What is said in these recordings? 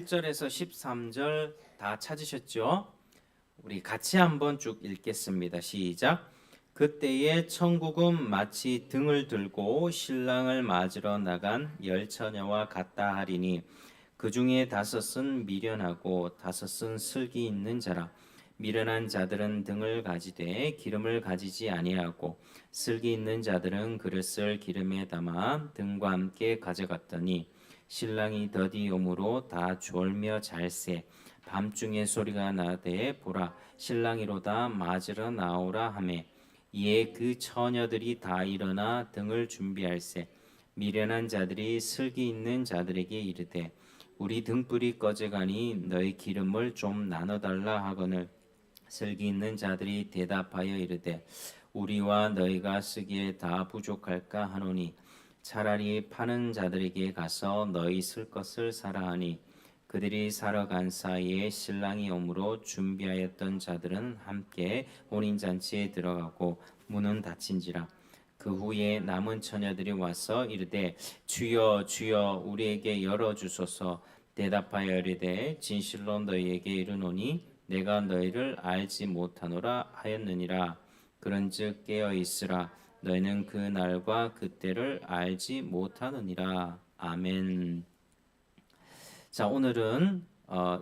1절에서 13절 다 찾으셨죠? 우리 같이 한번 쭉 읽겠습니다. 시작. 그때에 천국은 마치 등을 들고 신랑을 맞으러 나간 열 처녀와 같다 하리니 그 중에 다섯은 미련하고 다섯은 슬기 있는 자라. 미련한 자들은 등을 가지되 기름을 가지지 아니하고 슬기 있는 자들은 그릇을 기름에 담아 등과 함께 가져갔더니 신랑이 더디 오므로 다 졸며 잘새. 밤중에 소리가 나되 보라 신랑이로다 맞으러 나오라 하매 이에 그 처녀들이 다 일어나 등을 준비할세. 미련한 자들이 슬기 있는 자들에게 이르되 우리 등불이 꺼져가니 너희 기름을 좀 나눠달라 하거늘 슬기 있는 자들이 대답하여 이르되 우리와 너희가 쓰기에 다 부족할까 하노니 차라리 파는 자들에게 가서 너희 쓸 것을 사라 하니 그들이 사러 간 사이에 신랑이 오므로 준비하였던 자들은 함께 혼인잔치에 들어가고 문은 닫힌지라. 그 후에 남은 처녀들이 와서 이르되 주여 주여 우리에게 열어주소서. 대답하여 이르되 진실로 너희에게 이르노니 내가 너희를 알지 못하노라 하였느니라. 그런즉 깨어 있으라. 너희는 그 날과 그때를 알지 못하느니라. 아멘. 자, 오늘은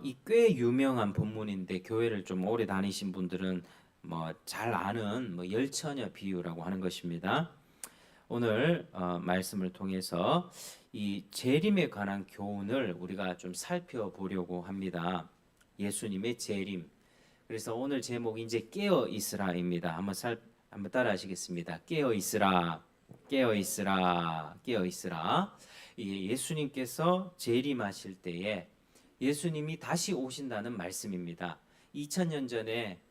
이 꽤 유명한 본문인데 교회를 좀 오래 다니신 분들은 뭐 잘 아는 열처녀 비유라고 하는 것입니다. 오늘 말씀을 통해서 이 재림에 관한 교훈을 우리가 좀 살펴보려고 합니다. 예수님의 재림. 그래서 오늘 제목이 이제 깨어 있으라입니다. 한번 따라 하시겠습니다. 깨어 있으라. 깨어 있으라. 깨어 있으라. 예수님께서 재림하실 때에 예수님이 다시 오신다는 말씀입니다. 2000년 전에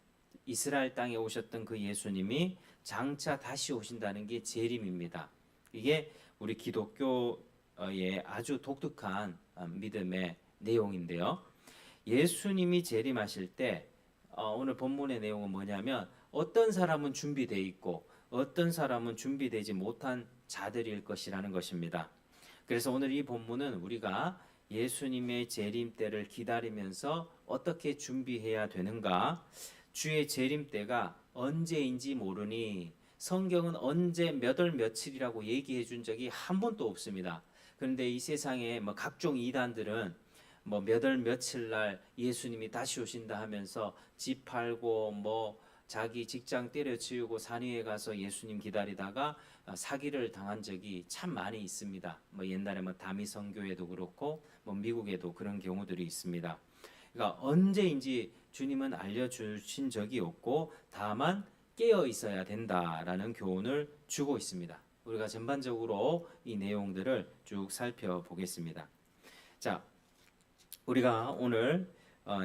이스라엘 땅에 오셨던 그 예수님이 장차 다시 오신다는 게 재림입니다. 이게 우리 기독교의 아주 독특한 믿음의 내용인데요. 예수님이 재림하실 때 오늘 본문의 내용은 뭐냐면 어떤 사람은 준비되어 있고 어떤 사람은 준비되지 못한 자들일 것이라는 것입니다. 그래서 오늘 이 본문은 우리가 예수님의 재림 때를 기다리면서 어떻게 준비해야 되는가, 주의 재림 때가 언제인지 모르니 성경은 언제 몇 월 며칠이라고 얘기해 준 적이 한 번도 없습니다. 그런데 이 세상에 각종 이단들은 몇 월 며칠 날 예수님이 다시 오신다 하면서 집 팔고 자기 직장 때려치우고 산 위에 가서 예수님 기다리다가 사기를 당한 적이 참 많이 있습니다. 옛날에 다미 선교에도 그렇고 미국에도 그런 경우들이 있습니다. 그러니까 언제인지 주님은 알려주신 적이 없고 다만 깨어 있어야 된다라는 교훈을 주고 있습니다. 우리가 전반적으로 이 내용들을 쭉 살펴보겠습니다. 자, 우리가 오늘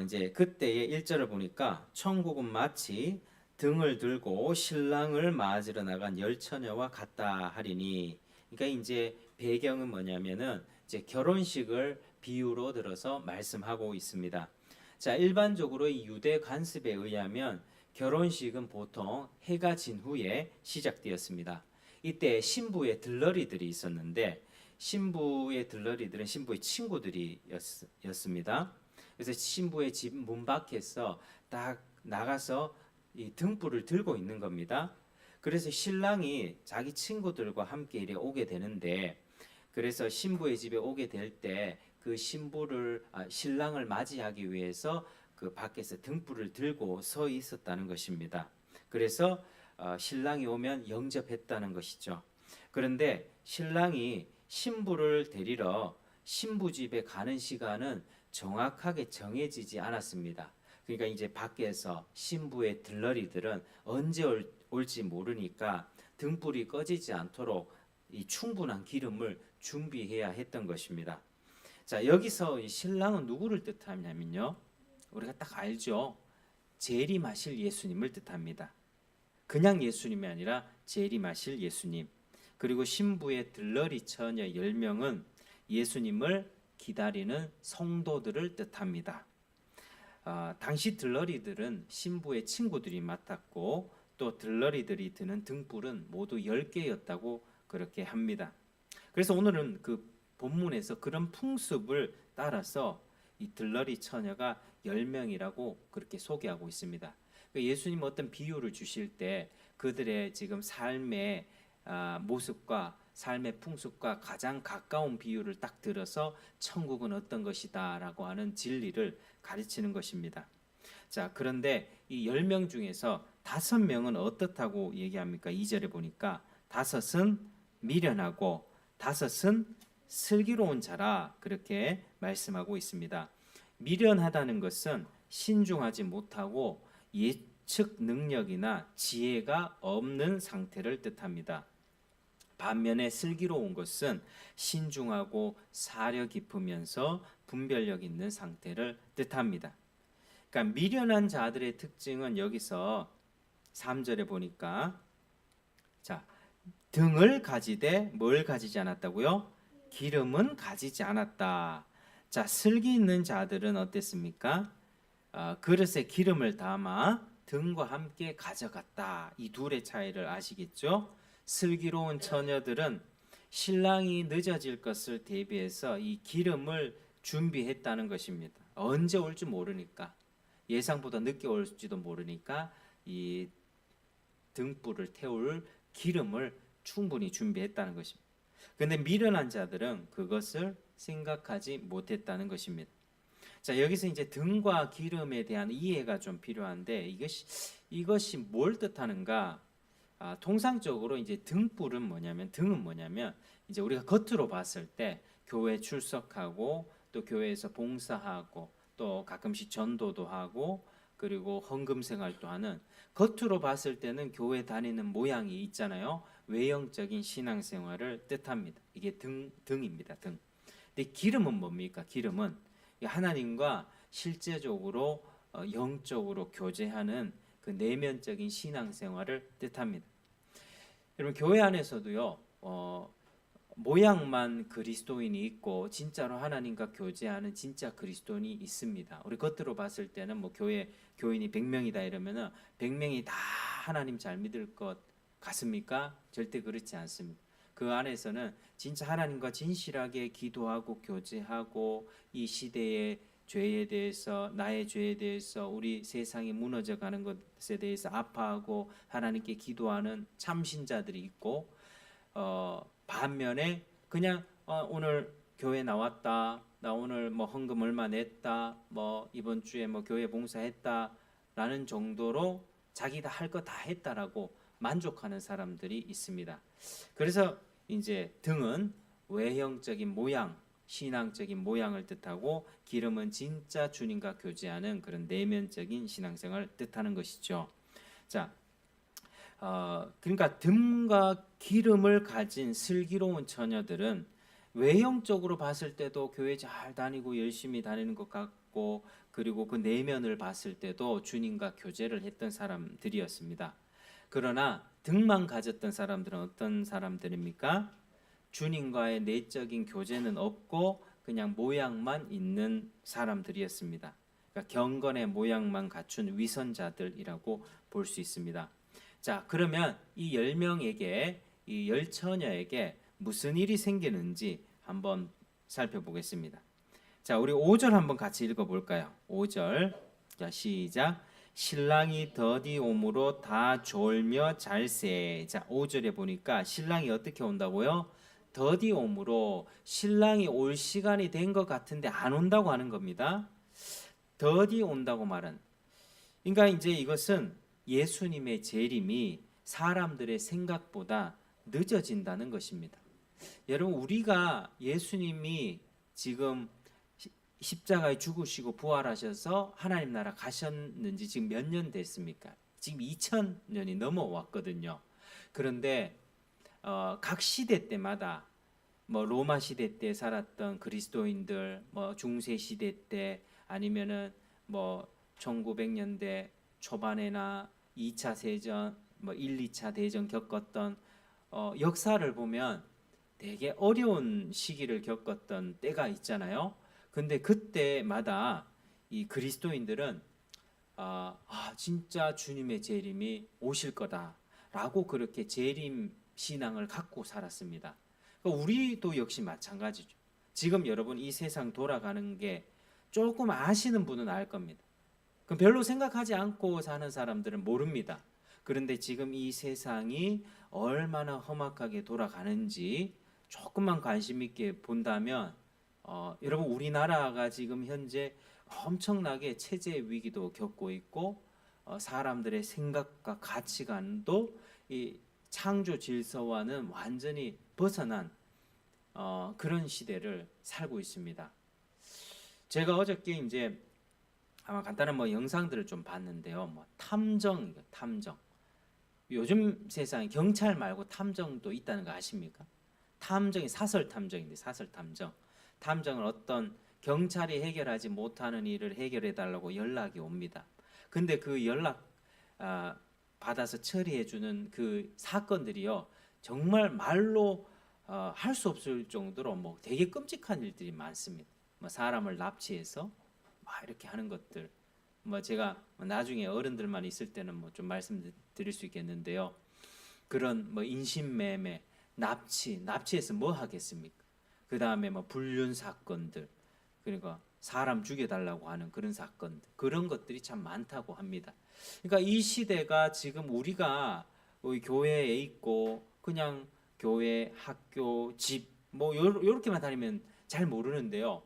이제 그때의 1절을 보니까 천국은 마치 등을 들고 신랑을 맞으러 나간 열 처녀와 같다 하리니, 그러니까 이제 배경은 뭐냐면은 이제 결혼식을 비유로 들어서 말씀하고 있습니다. 자, 일반적으로 이 유대 관습에 의하면 결혼식은 보통 해가 진 후에 시작되었습니다. 이때 신부의 들러리들이 있었는데 신부의 들러리들은 신부의 친구들이었습니다. 그래서 신부의 집 문 밖에서 딱 나가서 이 등불을 들고 있는 겁니다. 그래서 신랑이 자기 친구들과 함께 이래 오게 되는데, 그래서 신부의 집에 오게 될 때 그 신랑을 맞이하기 위해서 그 밖에서 등불을 들고 서 있었다는 것입니다. 그래서 신랑이 오면 영접했다는 것이죠. 그런데 신랑이 신부를 데리러 신부 집에 가는 시간은 정확하게 정해지지 않았습니다. 그러니까 이제 밖에서 신부의 들러리들은 언제 올지 모르니까 등불이 꺼지지 않도록 이 충분한 기름을 준비해야 했던 것입니다. 자, 여기서 이 신랑은 누구를 뜻하냐면요, 우리가 딱 알죠. 재림하실 예수님을 뜻합니다. 그냥 예수님이 아니라 재림하실 예수님. 그리고 신부의 들러리 처녀 10명은 예수님을 기다리는 성도들을 뜻합니다. 당시 들러리들은 신부의 친구들이 맡았고 또 들러리들이 드는 등불은 모두 10개였다고 그렇게 합니다. 그래서 오늘은 그 본문에서 그런 풍습을 따라서 이 들러리 처녀가 10명이라고 그렇게 소개하고 있습니다. 예수님 어떤 비유를 주실 때 그들의 지금 삶의 모습과 삶의 풍습과 가장 가까운 비유를 딱 들어서 천국은 어떤 것이다라고 하는 진리를 가르치는 것입니다. 자, 그런데 이 10명 중에서 5명은 어떻다고 얘기합니까? 2절에 보니까 5은 미련하고 5은 슬기로운 자라 그렇게 말씀하고 있습니다. 미련하다는 것은 신중하지 못하고 예측 능력이나 지혜가 없는 상태를 뜻합니다. 반면에 슬기로운 것은 신중하고 사려 깊으면서 분별력 있는 상태를 뜻합니다. 그러니까 미련한 자들의 특징은 여기서 3절에 보니까 자, 등을 가지되 뭘 가지지 않았다고요? 기름은 가지지 않았다. 자, 슬기 있는 자들은 어땠습니까? 그릇에 기름을 담아 등과 함께 가져갔다. 이 둘의 차이를 아시겠죠? 슬기로운 처녀들은 신랑이 늦어질 것을 대비해서 이 기름을 준비했다는 것입니다. 언제 올지 모르니까, 예상보다 늦게 올지도 모르니까 이 등불을 태울 기름을 충분히 준비했다는 것입니다. 그런데 미련한 자들은 그것을 생각하지 못했다는 것입니다. 자, 여기서 이제 등과 기름에 대한 이해가 좀 필요한데 이것이 뭘 뜻하는가? 통상적으로 이제 등은 뭐냐면 이제 우리가 겉으로 봤을 때 교회 출석하고 또 교회에서 봉사하고 또 가끔씩 전도도 하고 그리고 헌금 생활도 하는, 겉으로 봤을 때는 교회 다니는 모양이 있잖아요. 외형적인 신앙생활을 뜻합니다. 이게 등입니다. 등. 근데 기름은 뭡니까? 기름은 하나님과 실제적으로 영적으로 교제하는 그 내면적인 신앙생활을 뜻합니다. 여러분, 교회 안에서도요, 모양만 그리스도인이 있고 진짜로 하나님과 교제하는 진짜 그리스도인이 있습니다. 우리 겉으로 봤을 때는 뭐 교회 교인이 100명이다 이러면은 100명이 다 하나님 잘 믿을 것 같습니까? 절대 그렇지 않습니다. 그 안에서는 진짜 하나님과 진실하게 기도하고 교제하고 이 시대의 죄에 대해서, 나의 죄에 대해서, 우리 세상이 무너져 가는 것에 대해서 아파하고 하나님께 기도하는 참신자들이 있고, 반면에 그냥 오늘 교회 나왔다, 나 오늘 뭐 헌금 얼마 냈다, 뭐 이번 주에 뭐 교회 봉사했다라는 정도로 자기 다 할 거 다 했다라고 만족하는 사람들이 있습니다. 그래서 이제 등은 외형적인 모양, 신앙적인 모양을 뜻하고, 기름은 진짜 주님과 교제하는 그런 내면적인 신앙생활을 뜻하는 것이죠. 자, 그러니까 등과 기름을 가진 슬기로운 처녀들은 외형적으로 봤을 때도 교회 잘 다니고 열심히 다니는 것 같고, 그리고 그 내면을 봤을 때도 주님과 교제를 했던 사람들이었습니다. 그러나 등만 가졌던 사람들은 어떤 사람들입니까? 주님과의 내적인 교제는 없고 그냥 모양만 있는 사람들이었습니다. 그러니까 경건의 모양만 갖춘 위선자들이라고 볼 수 있습니다. 자, 그러면 이 10명에게, 이 10처녀에게 무슨 일이 생기는지 한번 살펴보겠습니다. 자, 우리 5절 한번 같이 읽어볼까요? 5절. 자, 시작. 신랑이 더디 오므로 다 졸며 잘세. 자, 5절에 보니까 신랑이 어떻게 온다고요? 더디 오므로, 신랑이 올 시간이 된 것 같은데 안 온다고 하는 겁니다. 더디 온다고 말은, 그러니까 이제 이것은 예수님의 재림이 사람들의 생각보다 늦어진다는 것입니다. 여러분, 우리가 예수님이 지금 십자가에 죽으시고 부활하셔서 하나님 나라 가셨는지 지금 몇 년 됐습니까? 지금 2000년이 넘어왔거든요. 그런데 각 시대 때마다 뭐 로마 시대 때 살았던 그리스도인들, 뭐 중세 시대 때, 아니면은 뭐 1900년대 초반에나 2차 세전, 뭐 1, 2차 대전 겪었던 역사를 보면 되게 어려운 시기를 겪었던 때가 있잖아요. 근데 그때마다 이 그리스도인들은 진짜 주님의 재림이 오실 거다라고 그렇게 재림 신앙을 갖고 살았습니다. 우리도 역시 마찬가지죠. 지금 여러분 이 세상 돌아가는 게 조금 아시는 분은 알 겁니다. 그럼 별로 생각하지 않고 사는 사람들은 모릅니다. 그런데 지금 이 세상이 얼마나 험악하게 돌아가는지 조금만 관심 있게 본다면 여러분 우리나라가 지금 현재 엄청나게 체제 위기도 겪고 있고 사람들의 생각과 가치관도 이 창조 질서와는 완전히 벗어난 그런 시대를 살고 있습니다. 제가 어저께 이제 아마 간단한 뭐 영상들을 좀 봤는데요. 뭐 탐정. 요즘 세상에 경찰 말고 탐정도 있다는 거 아십니까? 탐정이 사설 탐정인데 사설 탐정. 탐정은 어떤 경찰이 해결하지 못하는 일을 해결해 달라고 연락이 옵니다. 근데 그 연락 받아서 처리해 주는 그 사건들이요. 정말 말로 할 수 없을 정도로 뭐 되게 끔찍한 일들이 많습니다. 뭐 사람을 납치해서 막 이렇게 하는 것들. 뭐 제가 나중에 어른들만 있을 때는 뭐 좀 말씀드릴 수 있겠는데요. 그런 뭐 인신매매, 납치해서 뭐 하겠습니까? 그 다음에 뭐 불륜 사건들, 그러니까 사람 죽여달라고 하는 그런 사건들, 그런 것들이 참 많다고 합니다. 그러니까 이 시대가 지금 우리가 교회에 있고 그냥 교회, 학교, 집 뭐 요렇게만 다니면 잘 모르는데요.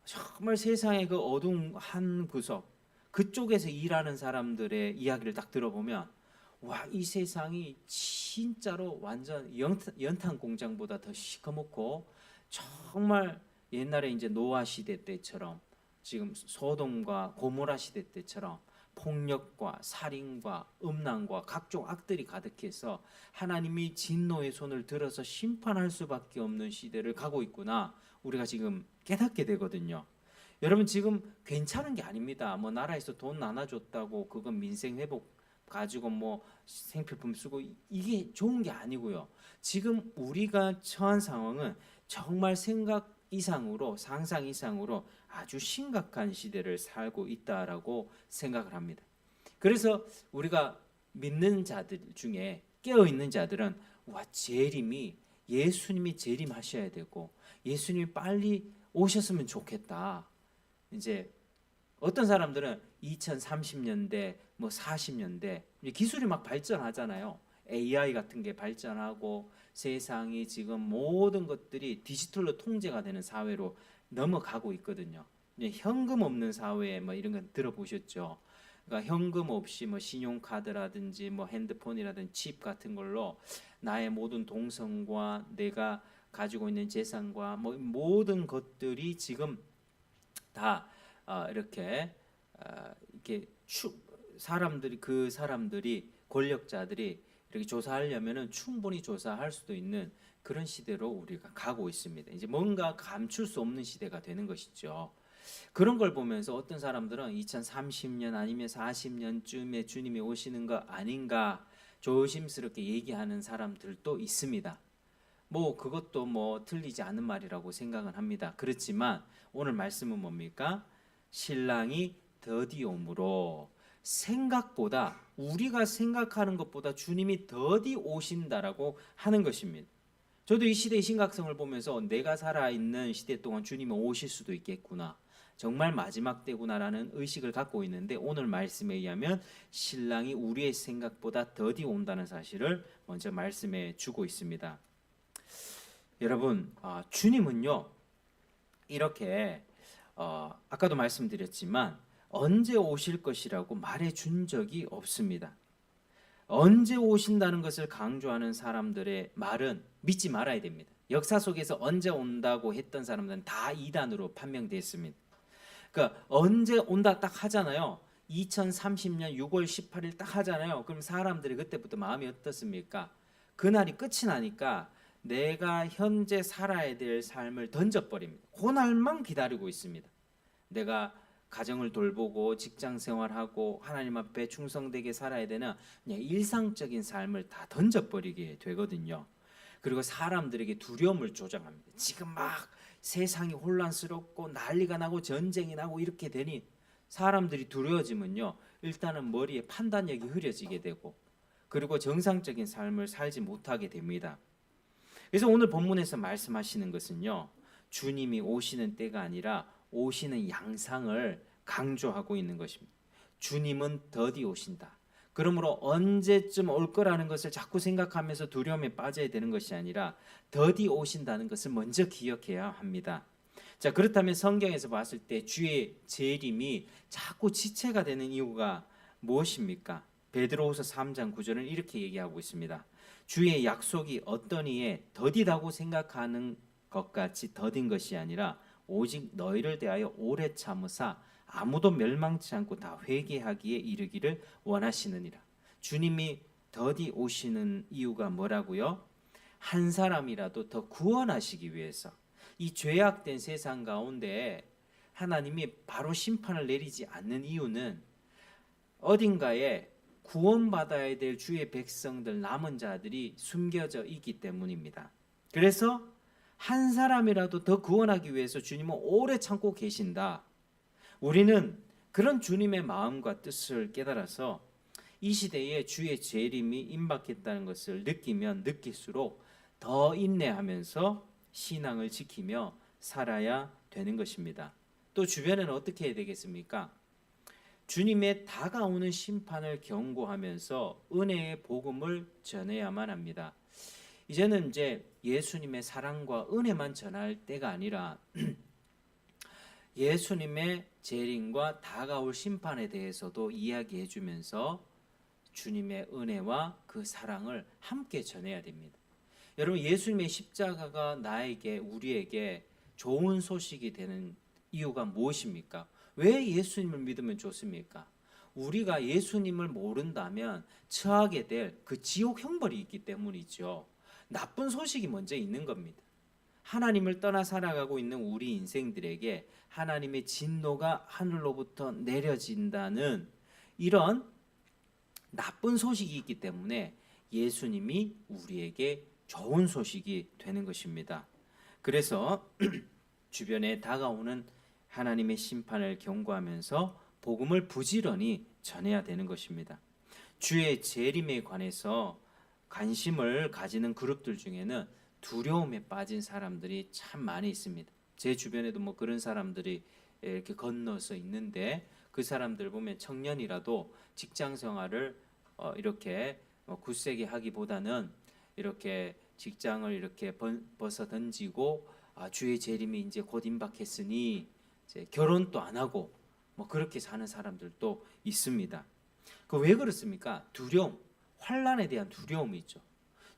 정말 세상의 그 어두운 한 구석 그쪽에서 일하는 사람들의 이야기를 딱 들어보면 와, 이 세상이 진짜로 완전 연탄 공장보다 더 시커멓고 정말 옛날에 이제 노아 시대 때처럼 지금 소돔과 고모라 시대 때처럼 폭력과 살인과 음란과 각종 악들이 가득해서 하나님이 진노의 손을 들어서 심판할 수밖에 없는 시대를 가고 있구나. 우리가 지금 깨닫게 되거든요. 여러분 지금 괜찮은 게 아닙니다. 뭐 나라에서 돈 나눠줬다고 그건 민생 회복 가지고 뭐 생필품 쓰고 이게 좋은 게 아니고요. 지금 우리가 처한 상황은 정말 생각 이상으로 상상 이상으로 아주 심각한 시대를 살고 있다라고 생각을 합니다. 그래서 우리가 믿는 자들 중에 깨어 있는 자들은 와 예수님이 재림하셔야 되고 예수님이 빨리 오셨으면 좋겠다. 이제 어떤 사람들은 2030년대 뭐 40년대 기술이 막 발전하잖아요. AI 같은 게 발전하고 세상이 지금 모든 것들이 디지털로 통제가 되는 사회로 넘어가고 있거든요. 현금 없는 사회 뭐 이런 거 들어보셨죠? 그러니까 현금 없이 뭐 신용카드라든지 뭐 핸드폰이라든지 칩 같은 걸로 나의 모든 동선과 내가 가지고 있는 재산과 뭐 모든 것들이 지금 다 이렇게 사람들이 권력자들이 이렇게 조사하려면은 충분히 조사할 수도 있는 그런 시대로 우리가 가고 있습니다. 이제 뭔가 감출 수 없는 시대가 되는 것이죠. 그런 걸 보면서 어떤 사람들은 2030년 아니면 40년쯤에 주님이 오시는 거 아닌가 조심스럽게 얘기하는 사람들도 있습니다. 뭐 그것도 뭐 틀리지 않은 말이라고 생각은 합니다. 그렇지만 오늘 말씀은 뭡니까? 신랑이 더디 오므로 생각보다 우리가 생각하는 것보다 주님이 더디 오신다라고 하는 것입니다. 저도 이 시대의 심각성을 보면서 내가 살아있는 시대 동안 주님이 오실 수도 있겠구나. 정말 마지막 때구나라는 의식을 갖고 있는데 오늘 말씀에 의하면 신랑이 우리의 생각보다 더디 온다는 사실을 먼저 말씀해 주고 있습니다. 여러분, 주님은요 이렇게 아까도 말씀드렸지만 언제 오실 것이라고 말해 준 적이 없습니다. 언제 오신다는 것을 강조하는 사람들의 말은 믿지 말아야 됩니다. 역사 속에서 언제 온다고 했던 사람들은 다 이단으로 판명됐습니다. 그러니까 언제 온다 딱 하잖아요. 2030년 6월 18일 딱 하잖아요. 그럼 사람들이 그때부터 마음이 어떻습니까? 그날이 끝이 나니까 내가 현재 살아야 될 삶을 던져버립니다. 그날만 기다리고 있습니다. 내가 가정을 돌보고 직장 생활하고 하나님 앞에 충성되게 살아야 되는 그냥 일상적인 삶을 다 던져버리게 되거든요. 그리고 사람들에게 두려움을 조장합니다. 지금 막 세상이 혼란스럽고 난리가 나고 전쟁이 나고 이렇게 되니 사람들이 두려워지면요. 일단은 머리에 판단력이 흐려지게 되고 그리고 정상적인 삶을 살지 못하게 됩니다. 그래서 오늘 본문에서 말씀하시는 것은요. 주님이 오시는 때가 아니라 오시는 양상을 강조하고 있는 것입니다. 주님은 더디 오신다. 그러므로 언제쯤 올 거라는 것을 자꾸 생각하면서 두려움에 빠져야 되는 것이 아니라 더디 오신다는 것을 먼저 기억해야 합니다. 자, 그렇다면 성경에서 봤을 때 주의 재림이 자꾸 지체가 되는 이유가 무엇입니까? 베드로후서 3장 9절은 이렇게 얘기하고 있습니다. 주의 약속이 어떤 이에 더디다고 생각하는 것 같이 더딘 것이 아니라 오직 너희를 대하여 오래 참으사 아무도 멸망치 않고 다 회개하기에 이르기를 원하시느니라. 주님이 더디 오시는 이유가 뭐라고요? 한 사람이라도 더 구원하시기 위해서. 이 죄악된 세상 가운데 하나님이 바로 심판을 내리지 않는 이유는 어딘가에 구원받아야 될 주의 백성들, 남은 자들이 숨겨져 있기 때문입니다. 그래서 한 사람이라도 더 구원하기 위해서 주님은 오래 참고 계신다. 우리는 그런 주님의 마음과 뜻을 깨달아서 이 시대에 주의 재림이 임박했다는 것을 느끼면 느낄수록 더 인내하면서 신앙을 지키며 살아야 되는 것입니다. 또 주변에는 어떻게 해야 되겠습니까? 주님의 다가오는 심판을 경고하면서 은혜의 복음을 전해야만 합니다. 이제는 이제 예수님의 사랑과 은혜만 전할 때가 아니라 예수님의 재림과 다가올 심판에 대해서도 이야기해 주면서 주님의 은혜와 그 사랑을 함께 전해야 됩니다. 여러분, 예수님의 십자가가 나에게, 우리에게 좋은 소식이 되는 이유가 무엇입니까? 왜 예수님을 믿으면 좋습니까? 우리가 예수님을 모른다면 처하게 될 그 지옥 형벌이 있기 때문이죠. 나쁜 소식이 먼저 있는 겁니다. 하나님을 떠나 살아가고 있는 우리 인생들에게 하나님의 진노가 하늘로부터 내려진다는 이런 나쁜 소식이 있기 때문에 예수님이 우리에게 좋은 소식이 되는 것입니다. 그래서 주변에 다가오는 하나님의 심판을 경고하면서 복음을 부지런히 전해야 되는 것입니다. 주의 재림에 관해서 관심을 가지는 그룹들 중에는 두려움에 빠진 사람들이 참 많이 있습니다. 제 주변에도 뭐 그런 사람들이 이렇게 건너서 있는데 그 사람들 보면 청년이라도 직장 생활을 이렇게 굳세게 하기보다는 이렇게 직장을 이렇게 벗어 던지고 주의 재림이 이제 곧 임박했으니 이제 결혼도 안 하고 뭐 그렇게 사는 사람들도 있습니다. 그 왜 그렇습니까? 두려움, 환란에 대한 두려움이 있죠.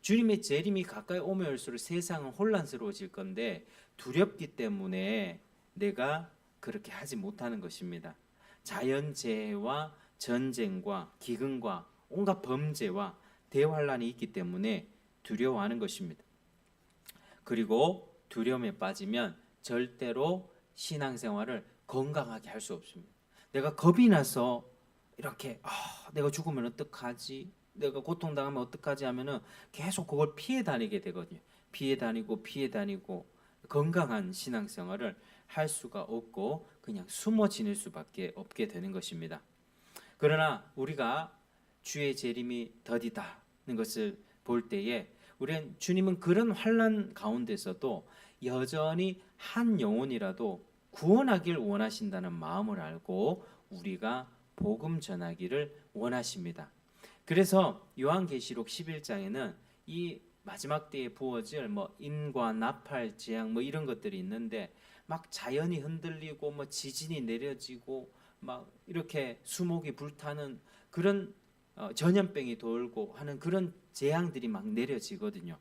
주님의 재림이 가까이 오면 올수록 세상은 혼란스러워질 건데 두렵기 때문에 내가 그렇게 하지 못하는 것입니다. 자연재해와 전쟁과 기근과 온갖 범죄와 대환란이 있기 때문에 두려워하는 것입니다. 그리고 두려움에 빠지면 절대로 신앙생활을 건강하게 할 수 없습니다. 내가 겁이 나서 이렇게 내가 죽으면 어떡하지? 내가 고통당하면 어떡하지 하면은 계속 그걸 피해 다니게 되거든요. 피해 다니고 건강한 신앙생활을 할 수가 없고 그냥 숨어 지낼 수밖에 없게 되는 것입니다. 그러나 우리가 주의 재림이 더디다는 것을 볼 때에 우리는 주님은 그런 환난 가운데서도 여전히 한 영혼이라도 구원하길 원하신다는 마음을 알고 우리가 복음 전하기를 원하십니다. 그래서 요한계시록 11장에는 이 마지막 때에 부어질 뭐 인과 나팔 재앙 뭐 이런 것들이 있는데 막 자연이 흔들리고 뭐 지진이 내려지고 막 이렇게 수목이 불타는 그런 전염병이 돌고 하는 그런 재앙들이 막 내려지거든요.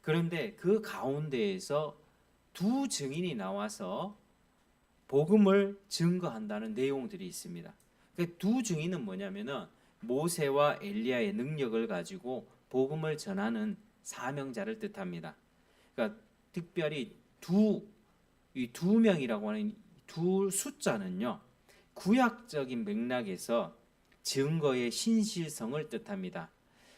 그런데 그 가운데에서 두 증인이 나와서 복음을 증거한다는 내용들이 있습니다. 그 두 증인은 뭐냐면은 모세와 엘리야의 능력을 가지고 복음을 전하는 사명자를 뜻합니다. 그러니까 특별히 이 두 명이라고 하는 두 숫자는요, 구약적인 맥락에서 증거의 신실성을 뜻합니다.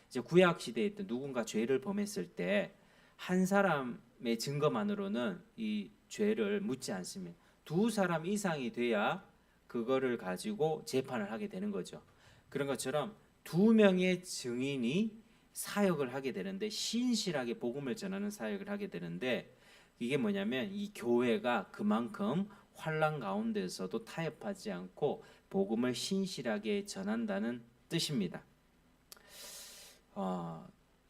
이제 구약 시대에 있던 누군가 죄를 범했을 때 한 사람의 증거만으로는 이 죄를 묻지 않습니다. 두 사람 이상이 돼야 그거를 가지고 재판을 하게 되는 거죠. 그런 것처럼 두 명의 증인이 사역을 하게 되는데 신실하게 복음을 전하는 사역을 하게 되는데 이게 뭐냐면 이 교회가 그만큼 환난 가운데서도 타협하지 않고 복음을 신실하게 전한다는 뜻입니다.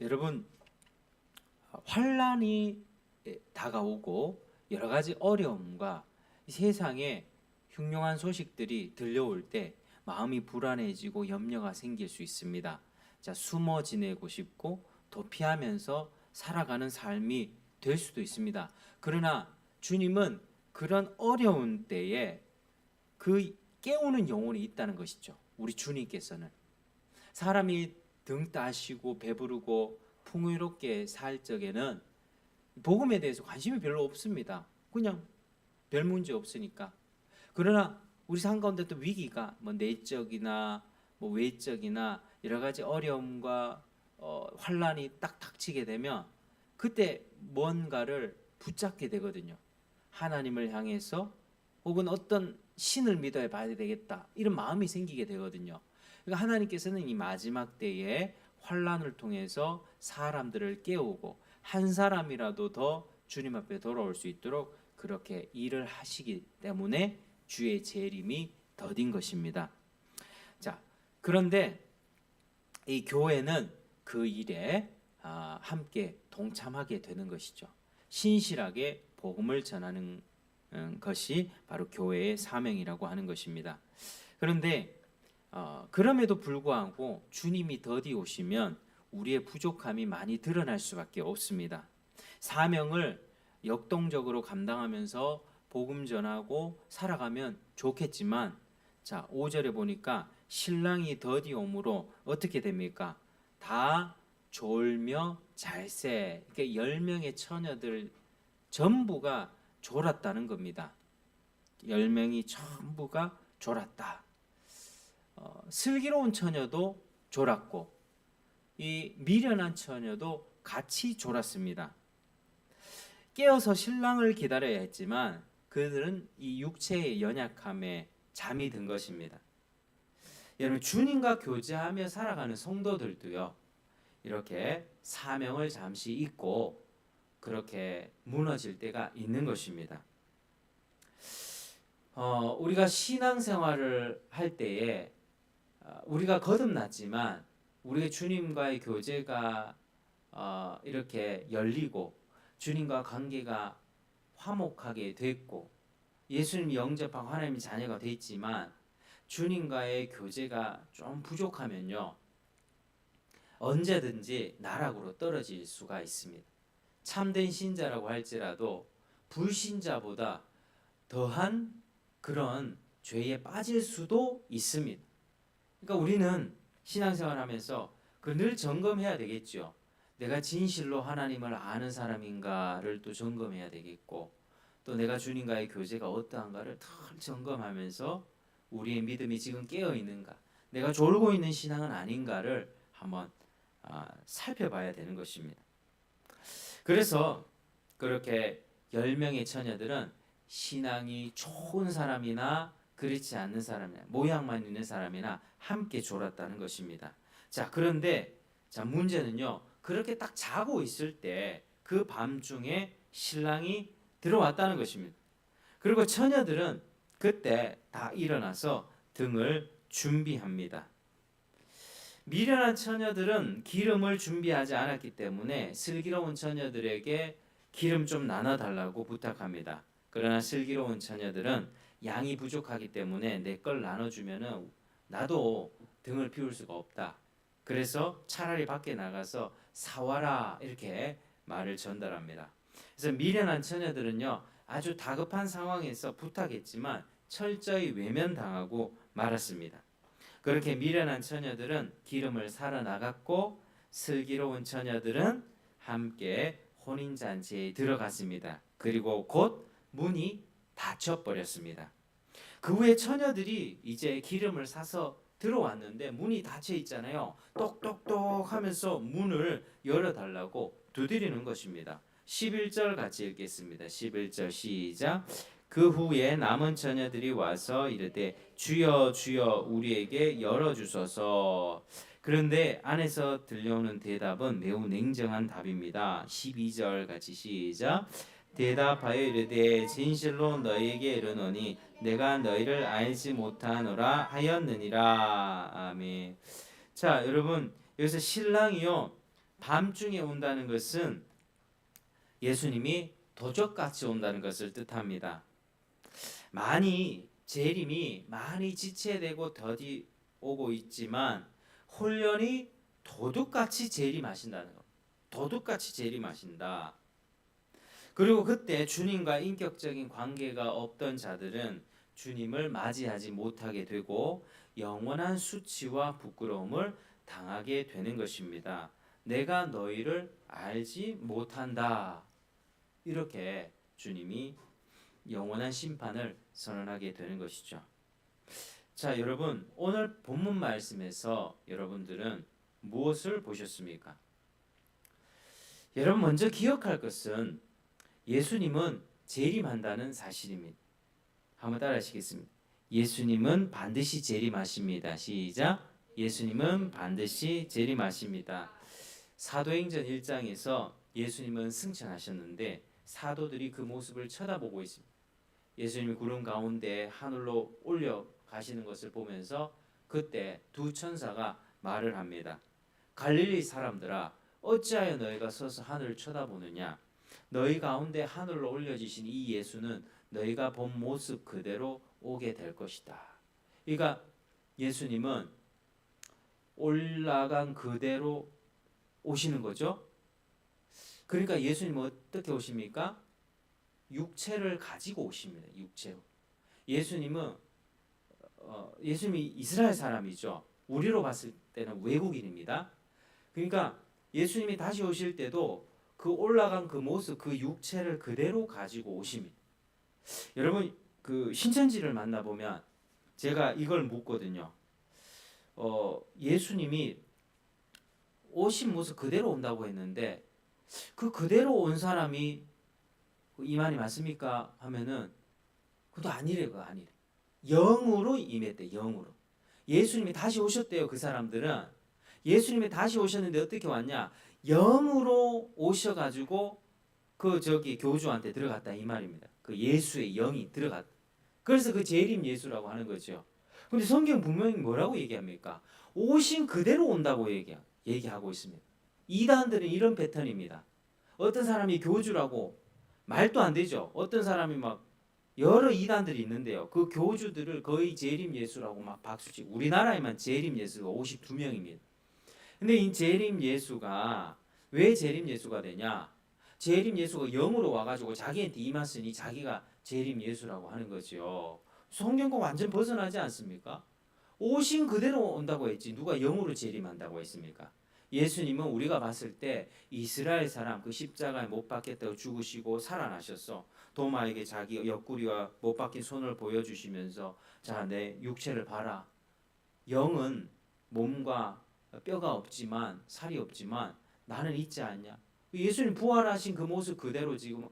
여러분, 환난이 다가오고 여러 가지 어려움과 세상에 흉흉한 소식들이 들려올 때 마음이 불안해지고 염려가 생길 수 있습니다. 자, 숨어 지내고 싶고 도피하면서 살아가는 삶이 될 수도 있습니다. 그러나 주님은 그런 어려운 때에 그 깨우는 영혼이 있다는 것이죠. 우리 주님께서는 사람이 등 따시고 배부르고 풍요롭게 살 적에는 복음에 대해서 관심이 별로 없습니다. 그냥 별 문제 없으니까. 그러나 우리 삶 가운데 또 위기가 뭐 내적이나 뭐 외적이나 여러 가지 어려움과 환란이 딱 닥치게 되면 그때 뭔가를 붙잡게 되거든요. 하나님을 향해서 혹은 어떤 신을 믿어야 봐야 되겠다 이런 마음이 생기게 되거든요. 그러니까 하나님께서는 이 마지막 때에 환란을 통해서 사람들을 깨우고 한 사람이라도 더 주님 앞에 돌아올 수 있도록 그렇게 일을 하시기 때문에 주의 재림이 더딘 것입니다. 자, 그런데 이 교회는 그 일에 함께 동참하게 되는 것이죠. 신실하게 복음을 전하는 것이 바로 교회의 사명이라고 하는 것입니다. 그런데 그럼에도 불구하고 주님이 더디 오시면 우리의 부족함이 많이 드러날 수밖에 없습니다. 사명을 역동적으로 감당하면서 복음 전하고 살아가면 좋겠지만, 자, 5절에 보니까 신랑이 더디 오므로 어떻게 됩니까? 다 졸며 잘세. 이렇게 10명의 처녀들 전부가 졸았다는 겁니다. 10명이 전부가 졸았다. 슬기로운 처녀도 졸았고 이 미련한 처녀도 같이 졸았습니다. 깨어서 신랑을 기다려야 했지만 그들은 이 육체의 연약함에 잠이 든 것입니다. 여러분, 주님과 교제하며 살아가는 성도들도요, 이렇게 사명을 잠시 잊고 그렇게 무너질 때가 있는 것입니다. 우리가 신앙생활을 할 때에 우리가 거듭났지만 우리의 주님과의 교제가 이렇게 열리고 주님과 관계가 화목하게 됐고 예수님 영접하고 하나님의 자녀가 됐지만 주님과의 교제가 좀 부족하면요, 언제든지 나락으로 떨어질 수가 있습니다. 참된 신자라고 할지라도 불신자보다 더한 그런 죄에 빠질 수도 있습니다. 그러니까 우리는 신앙생활하면서 늘 점검해야 되겠죠. 내가 진실로 하나님을 아는 사람인가를 또 점검해야 되겠고, 또 내가 주님과의 교제가 어떠한가를 늘 점검하면서 우리의 믿음이 지금 깨어 있는가, 내가 졸고 있는 신앙은 아닌가를 한번 살펴봐야 되는 것입니다. 그래서 그렇게 10명의 처녀들은 신앙이 좋은 사람이나 그렇지 않는 사람이나 모양만 있는 사람이나 함께 졸았다는 것입니다. 자, 그런데 문제는요, 그렇게 딱 자고 있을 때 그 밤중에 신랑이 들어왔다는 것입니다. 그리고 처녀들은 그때 다 일어나서 등을 준비합니다. 미련한 처녀들은 기름을 준비하지 않았기 때문에 슬기로운 처녀들에게 기름 좀 나눠달라고 부탁합니다. 그러나 슬기로운 처녀들은 양이 부족하기 때문에 내 걸 나눠주면은 나도 등을 피울 수가 없다. 그래서 차라리 밖에 나가서 사와라, 이렇게 말을 전달합니다. 그래서 미련한 처녀들은요, 아주 다급한 상황에서 부탁했지만 철저히 외면당하고 말았습니다. 그렇게 미련한 처녀들은 기름을 사러 나갔고 슬기로운 처녀들은 함께 혼인잔치에 들어갔습니다. 그리고 곧 문이 닫혀버렸습니다. 그 후에 처녀들이 이제 기름을 사서 들어왔는데 문이 닫혀 있잖아요. 똑똑똑 하면서 문을 열어달라고 두드리는 것입니다. 11절 같이 읽겠습니다. 11절 시작. 그 후에 남은 처녀들이 와서 이르되 주여 주여 우리에게 열어주소서. 그런데 안에서 들려오는 대답은 매우 냉정한 답입니다. 12절 같이 시작. 대답하여 이르되 진실로 너희에게 이르노니 내가 너희를 알지 못하노라 하였느니라. 아멘. 자, 여러분, 여기서 신랑이요 밤중에 온다는 것은 예수님이 도적같이 온다는 것을 뜻합니다. 재림이 많이 지체되고 더디 오고 있지만 혼련이 도둑같이 재림하신다는 것. 도둑같이 재림하신다. 그리고 그때 주님과 인격적인 관계가 없던 자들은 주님을 맞이하지 못하게 되고 영원한 수치와 부끄러움을 당하게 되는 것입니다. 내가 너희를 알지 못한다. 이렇게 주님이 영원한 심판을 선언하게 되는 것이죠. 자, 여러분, 오늘 본문 말씀에서 여러분들은 무엇을 보셨습니까? 여러분 먼저 기억할 것은 예수님은 재림한다는 사실입니다. 한번 따라 하시겠습니다. 예수님은 반드시 재림하십니다. 시작. 예수님은 반드시 재림하십니다. 사도행전 1장에서 예수님은 승천하셨는데 사도들이 그 모습을 쳐다보고 있습니다. 예수님이 구름 가운데 하늘로 올려가시는 것을 보면서 그때 두 천사가 말을 합니다. 갈릴리 사람들아, 어찌하여 너희가 서서 하늘을 쳐다보느냐? 너희 가운데 하늘로 올려지신 이 예수는 너희가 본 모습 그대로 오게 될 것이다. 그러니까 예수님은 올라간 그대로 오시는 거죠. 그러니까 예수님은 어떻게 오십니까? 육체를 가지고 오십니다. 육체로. 예수님은 예수님이 이스라엘 사람이죠. 우리로 봤을 때는 외국인입니다. 그러니까 예수님이 다시 오실 때도 그 올라간 그 모습, 그 육체를 그대로 가지고 오십니다. 여러분 그 신천지를 만나보면 제가 이걸 묻거든요. 예수님이 오신 모습 그대로 온다고 했는데 그 그대로 온 사람이 이만희 맞습니까? 하면은 그것도 아니래. 영으로 임했대. 영으로. 예수님이 다시 오셨대요. 그 사람들은 예수님이 다시 오셨는데 어떻게 왔냐? 영으로 오셔가지고 그 교주한테 들어갔다 이 말입니다. 그 예수의 영이 들어갔다. 그래서 그 재림 예수라고 하는 거죠. 근데 성경 분명히 뭐라고 얘기합니까? 오신 그대로 온다고 얘기하고 있습니다. 이단들은 이런 패턴입니다. 어떤 사람이 교주라고 말도 안 되죠. 어떤 사람이 막 여러 이단들이 있는데요. 그 교주들을 거의 재림 예수라고 막 박수치고 우리나라에만 재림 예수가 52명입니다. 근데 이 재림 예수가 왜 재림 예수가 되냐? 재림 예수가 영으로 와가지고 자기한테 임했으니 자기가 재림 예수라고 하는 거죠. 성경과 완전 벗어나지 않습니까? 오신 그대로 온다고 했지 누가 영으로 재림한다고 했습니까? 예수님은 우리가 봤을 때 이스라엘 사람 그 십자가에 못 박혔다고 죽으시고 살아나셨어. 도마에게 자기 옆구리와 못 박힌 손을 보여주시면서 자, 내 육체를 봐라. 영은 몸과 뼈가 없지만 살이 없지만 나는 있지 않냐. 예수님 부활하신 그 모습 그대로 지금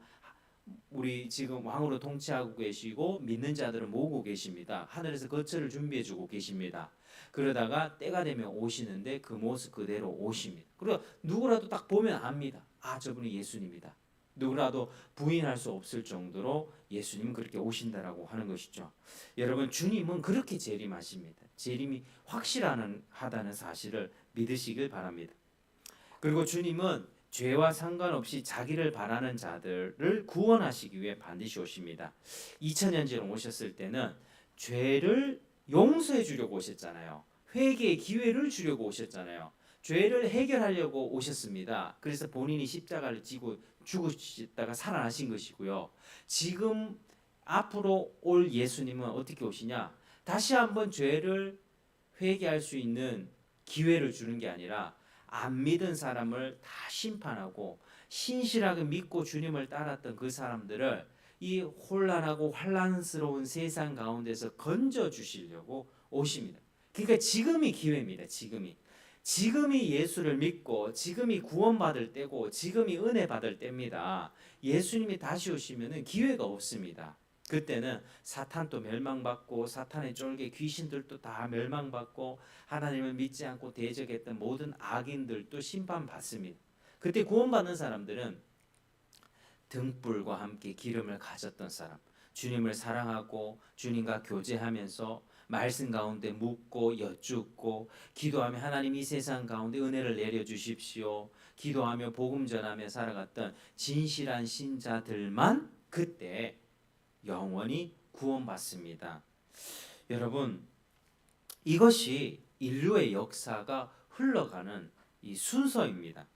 우리 지금 왕으로 통치하고 계시고 믿는 자들을 모으고 계십니다. 하늘에서 거처를 준비해 주고 계십니다. 그러다가 때가 되면 오시는데 그 모습 그대로 오십니다. 그리고 누구라도 딱 보면 압니다. 아, 저분이 예수님이다. 누구라도 부인할 수 없을 정도로 예수님은 그렇게 오신다라고 하는 것이죠. 여러분 주님은 그렇게 재림하십니다. 재림이 확실하다는 사실을 믿으시길 바랍니다. 그리고 주님은 죄와 상관없이 자기를 바라는 자들을 구원하시기 위해 반드시 오십니다. 2000년 전에 오셨을 때는 죄를 용서해 주려고 오셨잖아요. 회개의 기회를 주려고 오셨잖아요. 죄를 해결하려고 오셨습니다. 그래서 본인이 십자가를 지고 죽으시다가 살아나신 것이고요. 지금 앞으로 올 예수님은 어떻게 오시냐? 다시 한번 죄를 회개할 수 있는 기회를 주는 게 아니라 안 믿은 사람을 다 심판하고 신실하게 믿고 주님을 따랐던 그 사람들을 이 혼란하고 환란스러운 세상 가운데서 건져 주시려고 오십니다. 그러니까 지금이 기회입니다. 지금이 예수를 믿고 지금이 구원받을 때고 지금이 은혜 받을 때입니다. 예수님이 다시 오시면은 기회가 없습니다. 그때는 사탄도 멸망받고 사탄의 쫄개 귀신들도 다 멸망받고 하나님을 믿지 않고 대적했던 모든 악인들도 심판받습니다. 그때 구원받는 사람들은 등불과 함께 기름을 가졌던 사람, 주님을 사랑하고 주님과 교제하면서 말씀 가운데 묻고 여쭙고 기도하며 하나님 이 세상 가운데 은혜를 내려주십시오. 기도하며 복음 전하며 살아갔던 진실한 신자들만 그때 영원히 구원받습니다. 여러분, 이것이 인류의 역사가 흘러가는 이 순서입니다.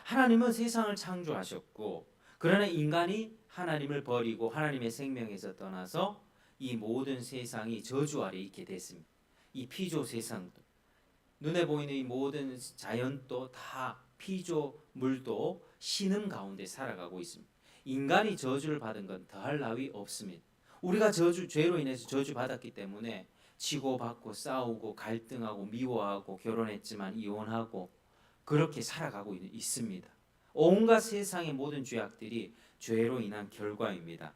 하나님은 세상을 창조하셨고, 그러나 인간이 하나님을 버리고 하나님의 생명에서 떠나서 이 모든 세상이 저주 아래 있게 됐습니다. 이 피조 세상도, 눈에 보이는 이 모든 자연도 다 피조물도 신음 가운데 살아가고 있습니다. 인간이 저주를 받은 건 더할 나위 없습니다. 우리가 죄로 인해서 저주 받았기 때문에 치고받고 싸우고 갈등하고 미워하고 결혼했지만 이혼하고 그렇게 살아가고 있습니다. 온갖 세상의 모든 죄악들이 죄로 인한 결과입니다.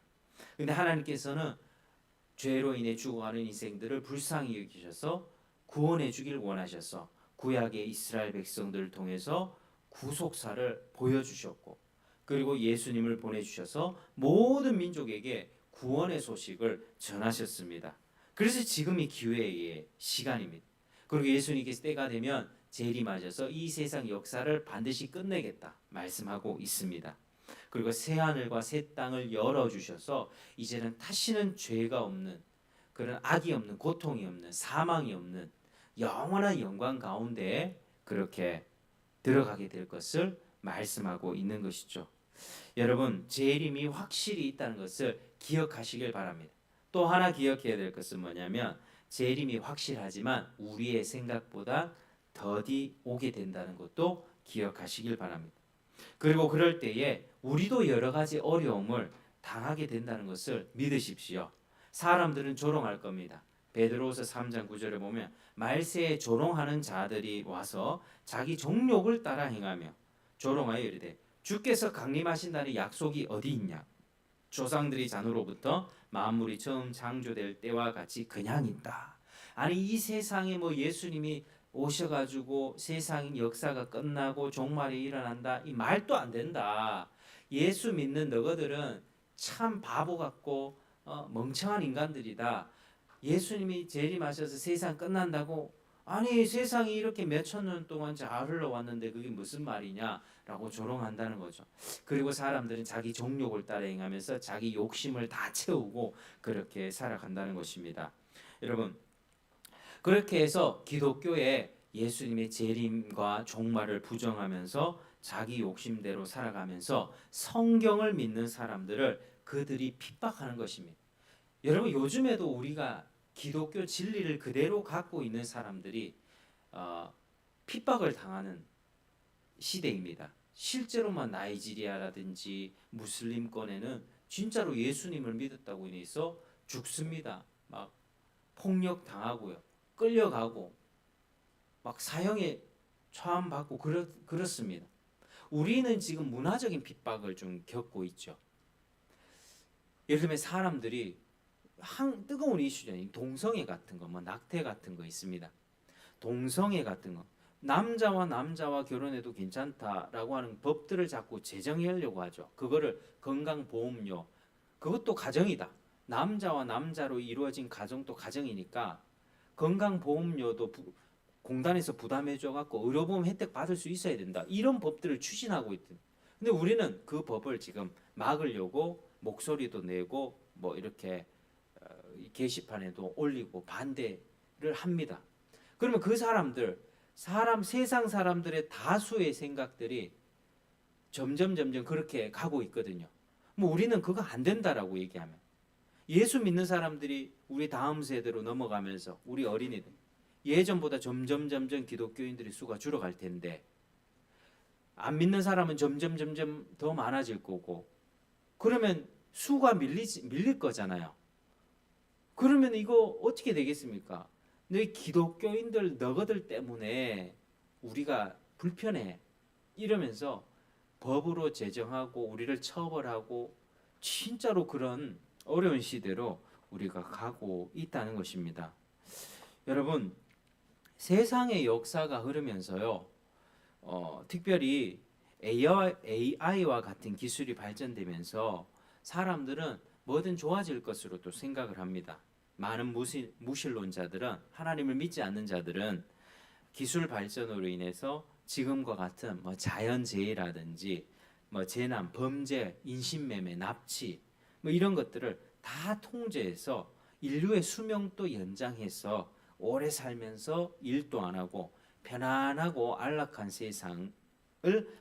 근데 하나님께서는 죄로 인해 죽어가는 인생들을 불쌍히 여기셔서 구원해 주길 원하셔서 구약의 이스라엘 백성들을 통해서 구속사를 보여주셨고, 그리고 예수님을 보내주셔서 모든 민족에게 구원의 소식을 전하셨습니다. 그래서 지금이 기회의 시간입니다. 그리고 예수님께서 때가 되면 재림하셔서 이 세상 역사를 반드시 끝내겠다 말씀하고 있습니다. 그리고 새 하늘과 새 땅을 열어주셔서 이제는 다시는 죄가 없는, 그런 악이 없는, 고통이 없는, 사망이 없는 영원한 영광 가운데 그렇게 들어가게 될 것을 말씀하고 있는 것이죠. 여러분, 재림이 확실히 있다는 것을 기억하시길 바랍니다. 또 하나 기억해야 될 것은 뭐냐면, 재림이 확실하지만 우리의 생각보다 더디 오게 된다는 것도 기억하시길 바랍니다. 그리고 그럴 때에 우리도 여러 가지 어려움을 당하게 된다는 것을 믿으십시오. 사람들은 조롱할 겁니다. 베드로후서 3장 9절에 보면 말세에 조롱하는 자들이 와서 자기 정욕을 따라 행하며 조롱하여 이르되 주께서 강림하신다는 약속이 어디 있냐? 조상들이 잔으로부터 만물이 처음 창조될 때와 같이 그냥 있다. 아니, 이 세상에 뭐 예수님이 오셔가지고 세상 역사가 끝나고 종말이 일어난다, 이 말도 안 된다. 예수 믿는 너희들은 참 바보 같고 멍청한 인간들이다. 예수님이 재림하셔서 세상 끝난다고, 아니 세상이 이렇게 몇천 년 동안 잘 흘러왔는데 그게 무슨 말이냐라고 조롱한다는 거죠. 그리고 사람들은 자기 정욕을 따라 행하면서 자기 욕심을 다 채우고 그렇게 살아간다는 것입니다. 여러분, 그렇게 해서 기독교에 예수님의 재림과 종말을 부정하면서 자기 욕심대로 살아가면서 성경을 믿는 사람들을 그들이 핍박하는 것입니다. 여러분, 요즘에도 우리가 기독교 진리를 그대로 갖고 있는 사람들이 핍박을 당하는 시대입니다. 실제로만 나이지리아라든지 무슬림권에는 진짜로 예수님을 믿었다고 인해서 죽습니다. 막 폭력 당하고요, 끌려가고 막 사형에 처함받고 그렇습니다. 우리는 지금 문화적인 핍박을 좀 겪고 있죠. 예를 들면 사람들이 뜨거운 이슈잖아요. 동성애 같은 거, 뭐 낙태 같은 거 있습니다. 동성애 같은 거, 남자와 남자와 결혼해도 괜찮다라고 하는 법들을 자꾸 제정하려고 하죠. 그거를 건강보험료, 그것도 가정이다. 남자와 남자로 이루어진 가정도 가정이니까 건강보험료도 공단에서 부담해줘 갖고 의료보험 혜택 받을 수 있어야 된다. 이런 법들을 추진하고 있든. 근데 우리는 그 법을 지금 막으려고 목소리도 내고 뭐 이렇게 게시판에도 올리고 반대를 합니다. 그러면 그 세상 사람들의 다수의 생각들이 점점 그렇게 가고 있거든요. 뭐 우리는 그거 안 된다라고 얘기하면, 예수 믿는 사람들이 우리 다음 세대로 넘어가면서 우리 어린이들 예전보다 점점 기독교인들의 수가 줄어갈 텐데, 안 믿는 사람은 점점 더 많아질 거고, 그러면 수가 밀릴 거잖아요. 그러면 이거 어떻게 되겠습니까? 너희 기독교인들 너희들 때문에 우리가 불편해 이러면서 법으로 제정하고 우리를 처벌하고, 진짜로 그런 어려운 시대로 우리가 가고 있다는 것입니다. 여러분, 세상의 역사가 흐르면서요, 특별히 AI와 같은 기술이 발전되면서 사람들은 뭐든 좋아질 것으로 또 생각을 합니다. 많은 무신론자들은, 하나님을 믿지 않는 자들은 기술 발전으로 인해서 지금과 같은 뭐 자연재해라든지 뭐 재난, 범죄, 인신매매, 납치 뭐 이런 것들을 다 통제해서 인류의 수명도 연장해서 오래 살면서 일도 안 하고 편안하고 안락한 세상을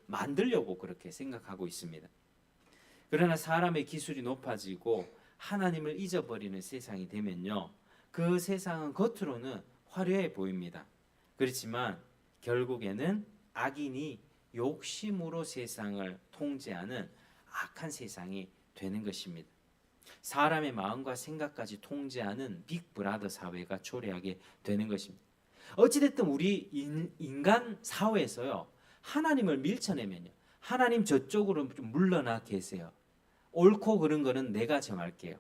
만들려고 그렇게 생각하고 있습니다. 그러나 사람의 기술이 높아지고 하나님을 잊어버리는 세상이 되면요, 그 세상은 겉으로는 화려해 보입니다. 그렇지만 결국에는 악인이 욕심으로 세상을 통제하는 악한 세상이 되는 것입니다. 사람의 마음과 생각까지 통제하는 빅브라더 사회가 초래하게 되는 것입니다. 어찌됐든 우리 인간 사회에서요, 하나님을 밀쳐내면요, 하나님 저쪽으로 좀 물러나 계세요. 옳고 그른 거는 내가 정할게요.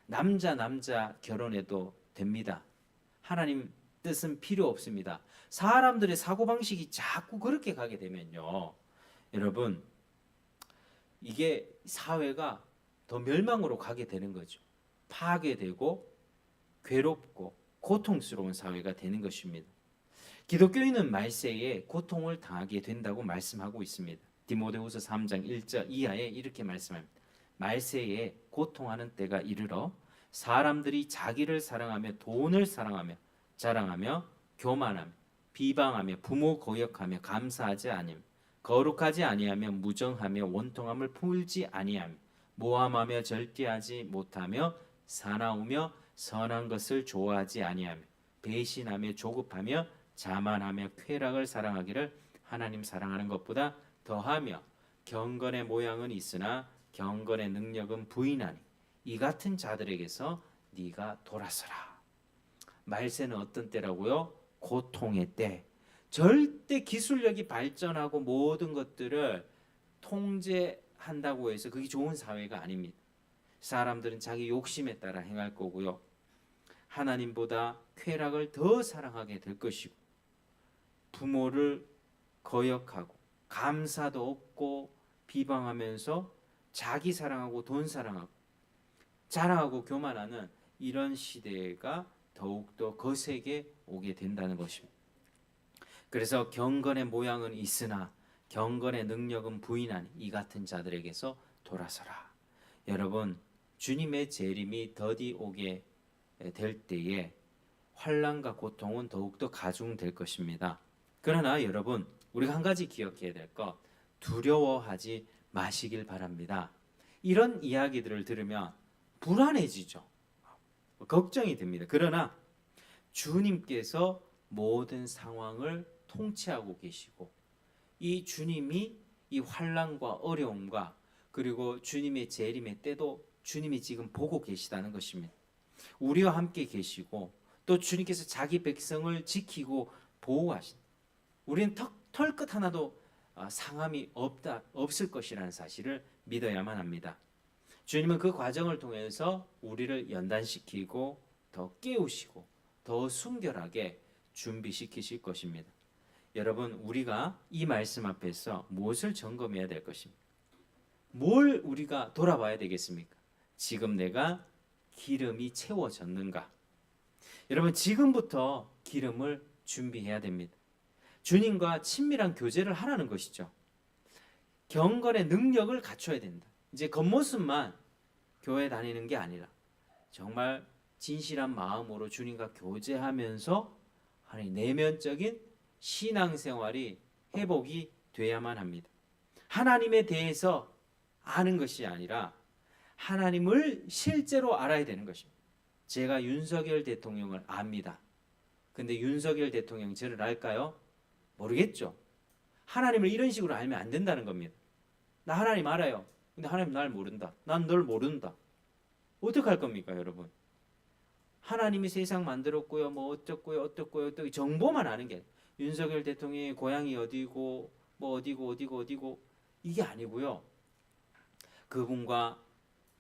남자 결혼해도 됩니다. 하나님 뜻은 필요 없습니다. 사람들의 사고방식이 자꾸 그렇게 가게 되면요, 여러분, 이게 사회가 더 멸망으로 가게 되는 거죠. 파괴되고 괴롭고 고통스러운 사회가 되는 것입니다. 기독교인은 말세에 고통을 당하게 된다고 말씀하고 있습니다. 디모데후서 3장 1절 이하에 이렇게 말씀합니다. 말세에 고통하는 때가 이르러 사람들이 자기를 사랑하며 돈을 사랑하며 자랑하며 교만하며 비방하며 부모 거역하며 감사하지 아니하며 거룩하지 아니하며 무정하며 원통함을 풀지 아니하며 모함하며 절제하지 못하며 사나우며 선한 것을 좋아하지 아니하며 배신하며 조급하며 자만하며 쾌락을 사랑하기를 하나님 사랑하는 것보다 더하며 경건의 모양은 있으나 경건의 능력은 부인하니 이 같은 자들에게서 네가 돌아서라. 말세는 어떤 때라고요? 고통의 때. 절대 기술력이 발전하고 모든 것들을 통제한다고 해서 그게 좋은 사회가 아닙니다. 사람들은 자기 욕심에 따라 행할 거고요, 하나님보다 쾌락을 더 사랑하게 될 것이고, 부모를 거역하고 감사도 없고 비방하면서 자기 사랑하고 돈 사랑하고 자랑하고 교만하는 이런 시대가 더욱더 거세게 오게 된다는 것입니다. 그래서 경건의 모양은 있으나 경건의 능력은 부인하니 이 같은 자들에게서 돌아서라. 여러분, 주님의 재림이 더디 오게 될 때에 환난과 고통은 더욱더 가중될 것입니다. 그러나 여러분, 우리가 한 가지 기억해야 될 것, 두려워하지 마시길 바랍니다. 이런 이야기들을 들으면 불안해지죠. 걱정이 됩니다. 그러나 주님께서 모든 상황을 통치하고 계시고, 이 주님이 이 환난과 어려움과 그리고 주님의 재림의 때도 주님이 지금 보고 계시다는 것입니다. 우리와 함께 계시고 또 주님께서 자기 백성을 지키고 보호하신다. 우리는 털끝 하나도 상함이 없을 것이라는 사실을 믿어야만 합니다. 주님은 그 과정을 통해서 우리를 연단시키고 더 깨우시고 더 순결하게 준비시키실 것입니다. 여러분, 우리가 이 말씀 앞에서 무엇을 점검해야 될 것입니까? 뭘 우리가 돌아봐야 되겠습니까? 지금 내가 기름이 채워졌는가? 여러분, 지금부터 기름을 준비해야 됩니다. 주님과 친밀한 교제를 하라는 것이죠. 경건의 능력을 갖춰야 된다. 이제 겉모습만 교회 다니는 게 아니라 정말 진실한 마음으로 주님과 교제하면서 내면적인 신앙생활이 회복이 돼야만 합니다. 하나님에 대해서 아는 것이 아니라 하나님을 실제로 알아야 되는 것입니다. 제가 윤석열 대통령을 압니다. 근데 윤석열 대통령이 저를 알까요? 모르겠죠. 하나님을 이런 식으로 알면 안 된다는 겁니다. 나 하나님 알아요. 근데 하나님 날 모른다. 난 널 모른다. 어떻게 할 겁니까, 여러분? 하나님이 세상 만들었고요, 뭐 어떻고요, 정보만 아는 게 윤석열 대통령의 고향이 어디고 뭐 어디고 이게 아니고요. 그분과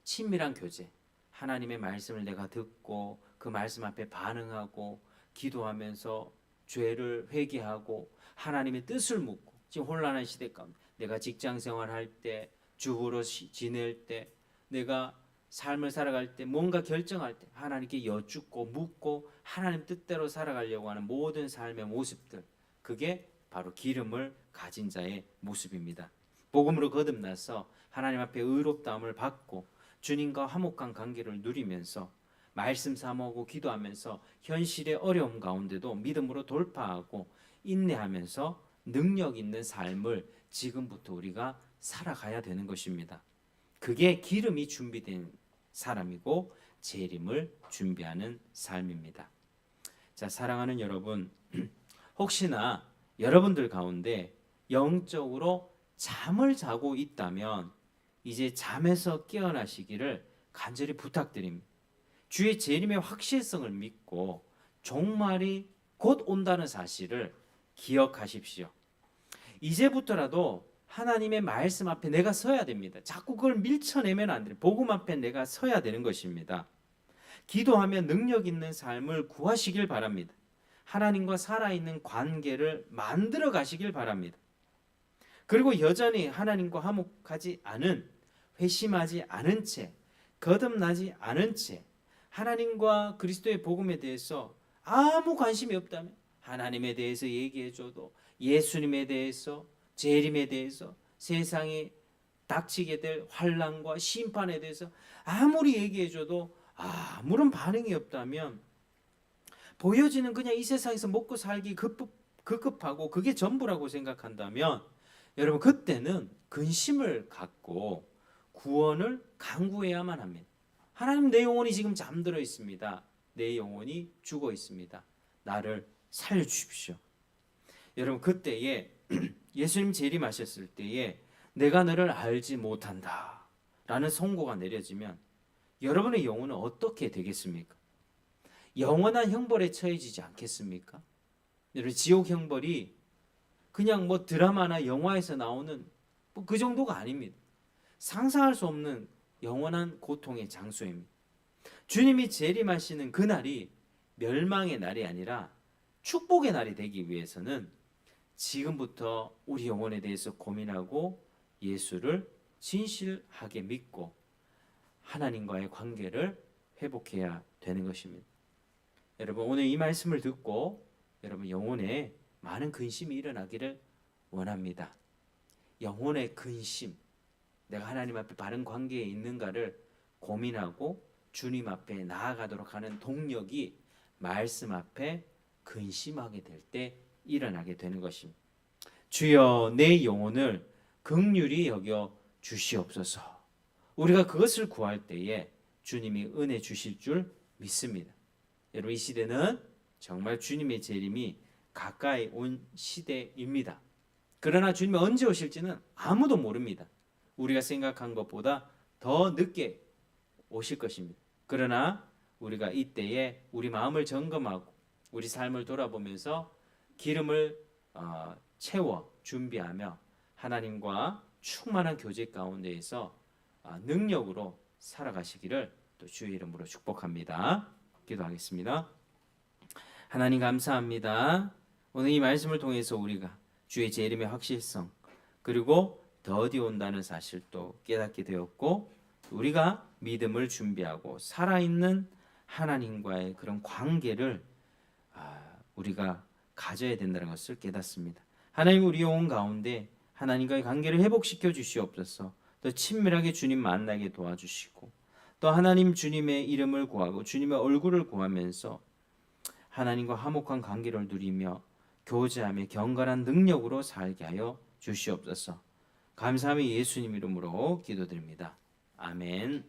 친밀한 교제, 하나님의 말씀을 내가 듣고 그 말씀 앞에 반응하고 기도하면서 죄를 회개하고 하나님의 뜻을 묻고, 지금 혼란한 시대 가운데 내가 직장 생활할 때, 주부로 지낼 때, 내가 삶을 살아갈 때, 뭔가 결정할 때 하나님께 여쭙고 묻고 하나님 뜻대로 살아가려고 하는 모든 삶의 모습들, 그게 바로 기름을 가진 자의 모습입니다. 복음으로 거듭나서 하나님 앞에 의롭다함을 받고 주님과 화목한 관계를 누리면서 말씀 사모하고 기도하면서 현실의 어려움 가운데도 믿음으로 돌파하고 인내하면서 능력 있는 삶을 지금부터 우리가 살아가야 되는 것입니다. 그게 기름이 준비된 사람이고 재림을 준비하는 삶입니다. 자, 사랑하는 여러분, 혹시나 여러분들 가운데 영적으로 잠을 자고 있다면 이제 잠에서 깨어나시기를 간절히 부탁드립니다. 주의 재림의 확실성을 믿고 종말이 곧 온다는 사실을 기억하십시오. 이제부터라도 하나님의 말씀 앞에 내가 서야 됩니다. 자꾸 그걸 밀쳐내면 안 돼요. 복음 앞에 내가 서야 되는 것입니다. 기도하며 능력 있는 삶을 구하시길 바랍니다. 하나님과 살아있는 관계를 만들어 가시길 바랍니다. 그리고 여전히 하나님과 화목하지 않은, 회심하지 않은 채, 거듭나지 않은 채 하나님과 그리스도의 복음에 대해서 아무 관심이 없다면 하나님에 대해서 얘기해줘도, 예수님에 대해서, 재림에 대해서, 세상에 닥치게 될 환난과 심판에 대해서 아무리 얘기해줘도 아무런 반응이 없다면, 보여지는 그냥 이 세상에서 먹고 살기 급급하고 그게 전부라고 생각한다면, 여러분 그때는 근심을 갖고 구원을 간구해야만 합니다. 하나님, 내 영혼이 지금 잠들어 있습니다. 내 영혼이 죽어 있습니다. 나를 살려주십시오. 여러분 그때에 예수님 재림하셨을 때에 내가 너를 알지 못한다 라는 선고가 내려지면 여러분의 영혼은 어떻게 되겠습니까? 영원한 형벌에 처해지지 않겠습니까? 여러분 지옥 형벌이 그냥 뭐 드라마나 영화에서 나오는 뭐 그 정도가 아닙니다. 상상할 수 없는 영원한 고통의 장소입니다. 주님이 재림하시는 그날이 멸망의 날이 아니라 축복의 날이 되기 위해서는 지금부터 우리 영혼에 대해서 고민하고 예수를 진실하게 믿고 하나님과의 관계를 회복해야 되는 것입니다. 여러분 오늘 이 말씀을 듣고 여러분 영혼에 많은 근심이 일어나기를 원합니다. 영혼의 근심, 내가 하나님 앞에 바른 관계에 있는가를 고민하고 주님 앞에 나아가도록 하는 동력이 말씀 앞에 근심하게 될 때 일어나게 되는 것입니다. 주여 내 영혼을 긍휼히 여겨 주시옵소서. 우리가 그것을 구할 때에 주님이 은혜 주실 줄 믿습니다. 여러분 이 시대는 정말 주님의 재림이 가까이 온 시대입니다. 그러나 주님이 언제 오실지는 아무도 모릅니다. 우리가 생각한 것보다 더 늦게 오실 것입니다. 그러나 우리가 이때에 우리 마음을 점검하고 우리 삶을 돌아보면서 기름을 채워 준비하며 하나님과 충만한 교제 가운데에서 능력으로 살아가시기를 또 주의 이름으로 축복합니다. 기도하겠습니다. 하나님 감사합니다. 오늘 이 말씀을 통해서 우리가 주의 재림의 확실성 그리고 더디 온다는 사실도 깨닫게 되었고 우리가 믿음을 준비하고 살아있는 하나님과의 그런 관계를 우리가 가져야 된다는 것을 깨닫습니다. 하나님 우리 영혼 가운데 하나님과의 관계를 회복시켜 주시옵소서. 더 친밀하게 주님 만나게 도와주시고 또 하나님 주님의 이름을 구하고 주님의 얼굴을 구하면서 하나님과 화목한 관계를 누리며 교제하며 경건한 능력으로 살게 하여 주시옵소서. 감사하며 예수님 이름으로 기도드립니다. 아멘.